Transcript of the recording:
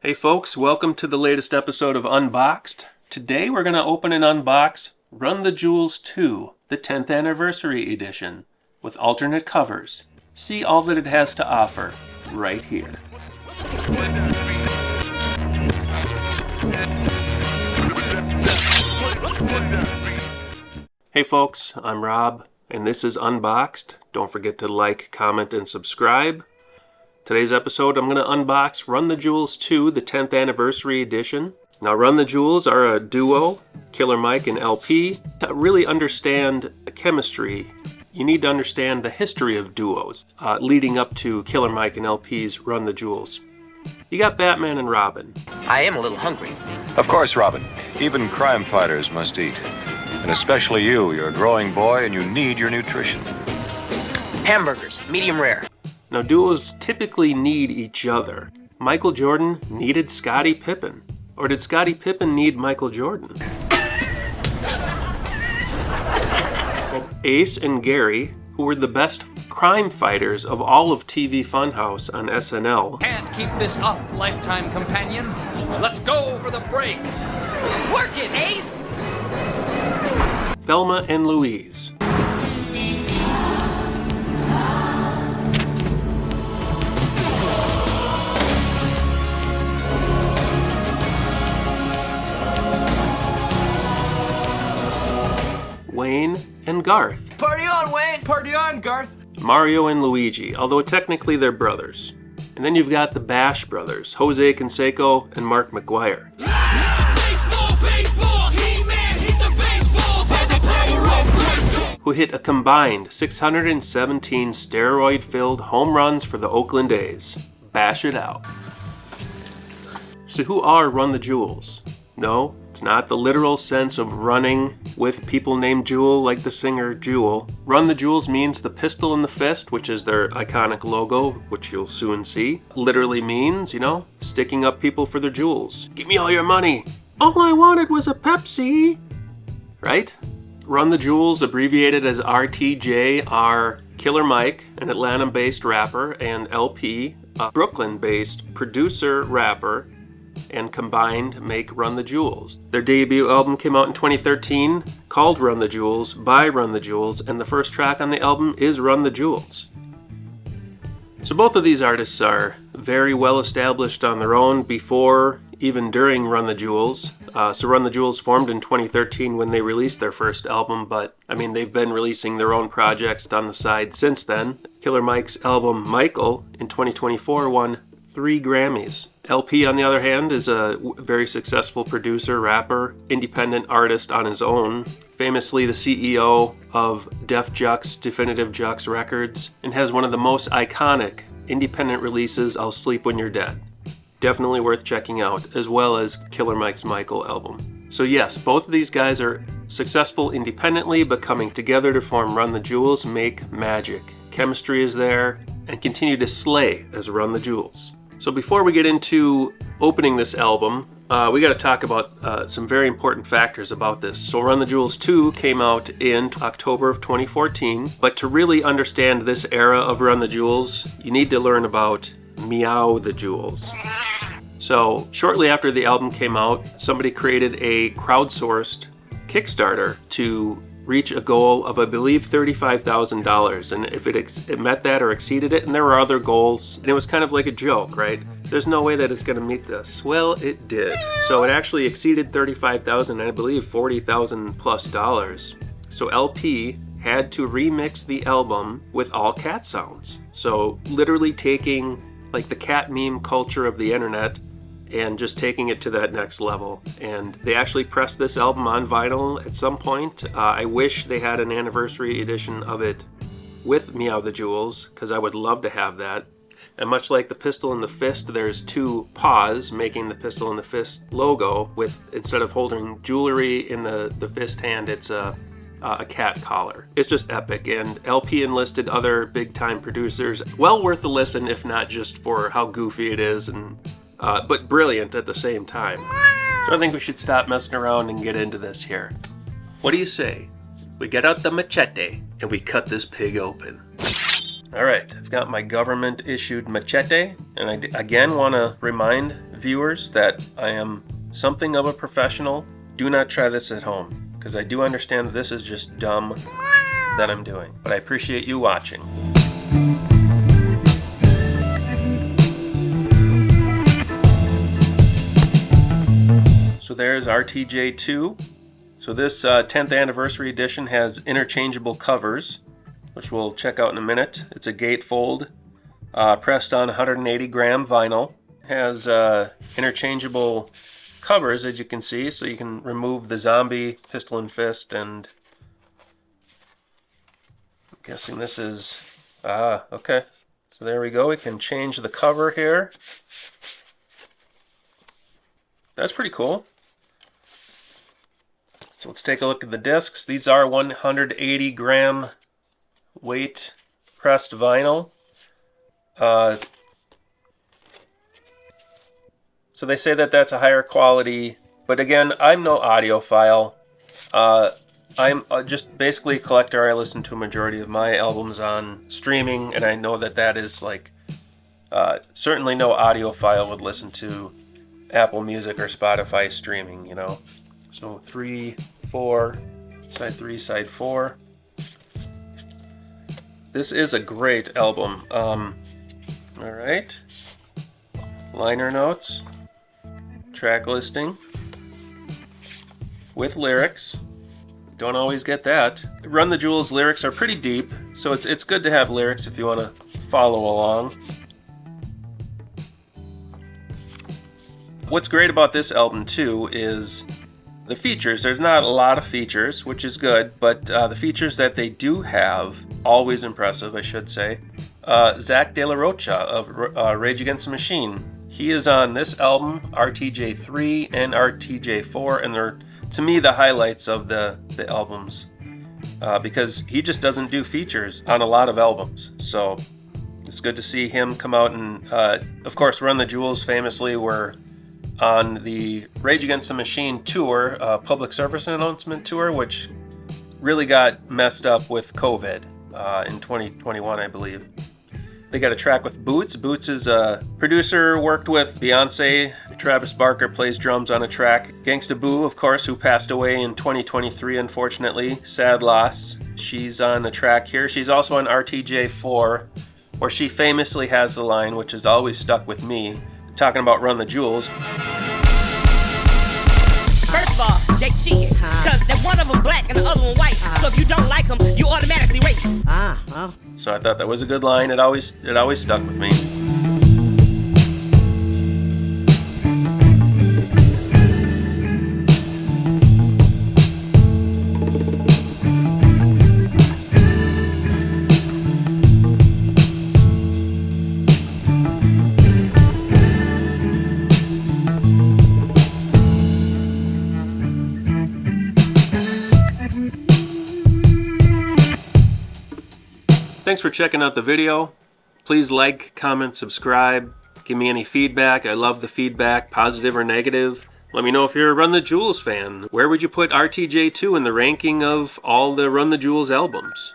Hey folks, welcome to the latest episode of Unboxed. Today we're going to open and unbox Run the Jewels 2, the 10th anniversary edition, with alternate covers. See all that it has to offer right here. Hey folks, I'm Rob, and this is Unboxed. Don't forget to like, comment, and subscribe. Today's episode, I'm going to unbox Run the Jewels 2, the 10th anniversary edition. Now, Run the Jewels are a duo, Killer Mike and LP. To really understand the chemistry, you need to understand the history of duos, leading up to Killer Mike and LP's Run the Jewels. You got Batman and Robin. I am a little hungry. Of course, Robin. Even crime fighters must eat. And especially you. You're a growing boy and you need your nutrition. Hamburgers, medium rare. Now, duos typically need each other. Michael Jordan needed Scottie Pippen. Or did Scottie Pippen need Michael Jordan? Ace and Gary, who were the best crime fighters of all of TV Funhouse on SNL. Can't keep this up, lifetime companion. Let's go for the break. Work it, Ace! Thelma and Louise. Wayne and Garth. Party on, Wayne! Party on, Garth! Mario and Luigi, although technically they're brothers. And then you've got the Bash brothers, Jose Canseco and Mark McGuire. Who hit a combined 617 steroid-filled home runs for the Oakland A's. Bash it out. So who are Run the Jewels? No, it's not the literal sense of running with people named Jewel like the singer Jewel. Run the Jewels means the pistol in the fist, which is their iconic logo, which you'll soon see. Literally means, sticking up people for their jewels. Give me all your money. All I wanted was a Pepsi. Right? Run the Jewels, abbreviated as RTJ, are Killer Mike, an Atlanta-based rapper, and LP, a Brooklyn-based producer, rapper, and combined make Run the Jewels. Their debut album came out in 2013, called Run the Jewels, by Run the Jewels, and the first track on the album is Run the Jewels. So both of these artists are very well established on their own before, even during Run the Jewels. So Run the Jewels formed in 2013 when they released their first album, but they've been releasing their own projects on the side since then. Killer Mike's album Michael in 2024 won 3 Grammys. LP, on the other hand, is a very successful producer, rapper, independent artist on his own, famously the CEO of Def Jux, Definitive Jux Records, and has one of the most iconic independent releases, I'll Sleep When You're Dead. Definitely worth checking out, as well as Killer Mike's Michael album. So yes, both of these guys are successful independently, but coming together to form Run the Jewels make magic. Chemistry is there, and continue to slay as Run the Jewels. So before we get into opening this album, we got to talk about some very important factors about this. So Run the Jewels 2 came out in October of 2014, but to really understand this era of Run the Jewels, you need to learn about Meow the Jewels. So shortly after the album came out, somebody created a crowdsourced Kickstarter to reach a goal of, I believe, $35,000, and if it met that or exceeded it, and there were other goals, and it was kind of like a joke, right? There's no way that it's going to meet this. Well, it did. So it actually exceeded $35,000, and I believe $40,000 plus dollars. So LP had to remix the album with all cat sounds. So literally taking like the cat meme culture of the internet and just taking it to that next level. And they actually pressed this album on vinyl at some point. I wish they had an anniversary edition of it with Meow the Jewels, because I would love to have that. And much like the pistol in the fist, there's 2 paws making the pistol in the fist logo, with, instead of holding jewelry in the fist hand, it's a cat collar. It's just epic, and LP enlisted other big-time producers. Well worth a listen, if not just for how goofy it is, and but brilliant at the same time. So I think we should stop messing around and get into this here. What do you say? We get out the machete and we cut this pig open. All right, I've got my government-issued machete, and I again want to remind viewers that I am something of a professional, do not try this at home, because I do understand that this is just dumb that I'm doing. But I appreciate you watching. So there's RTJ2. So this 10th anniversary edition has interchangeable covers, which we'll check out in a minute. It's a gatefold, pressed on 180 gram vinyl. Has interchangeable covers, as you can see, so you can remove the zombie, pistol and fist, and I'm guessing this is, okay. So there we go, we can change the cover here. That's pretty cool. So let's take a look at the discs. These are 180 gram weight pressed vinyl. So they say that that's a higher quality, but again, I'm no audiophile. I'm just basically a collector. I listen to a majority of my albums on streaming, and I know that that is like, certainly no audiophile would listen to Apple Music or Spotify streaming, you know. So 3, 4, side 3, side 4. This is a great album. All right. Liner notes. Track listing. With lyrics. Don't always get that. Run the Jewels lyrics are pretty deep, so it's good to have lyrics if you want to follow along. What's great about this album too is the features. There's not a lot of features, which is good, but the features that they do have, always impressive, I should say. Zach De La Rocha of Rage Against the Machine. He is on this album, RTJ3 and RTJ4, and they're, to me, the highlights of the albums. Because he just doesn't do features on a lot of albums. So it's good to see him come out and, of course, Run the Jewels famously were on the Rage Against the Machine tour, public service announcement tour, which really got messed up with COVID in 2021, I believe. They got a track with Boots. Boots is a producer, worked with Beyonce. Travis Barker plays drums on a track. Gangsta Boo, of course, who passed away in 2023, unfortunately. Sad loss. She's on a track here. She's also on RTJ4, where she famously has the line, which has always stuck with me, talking about Run the Jewels. First of all, they cheating, because that one of them black and the other one white. So if you don't like them, you automatically racist. So I thought that was a good line. It always stuck with me. Thanks for checking out the video. Please like, comment, subscribe. Give me any feedback. I love the feedback, positive or negative. Let me know if you're a Run the Jewels fan. Where would you put RTJ2 in the ranking of all the Run the Jewels albums?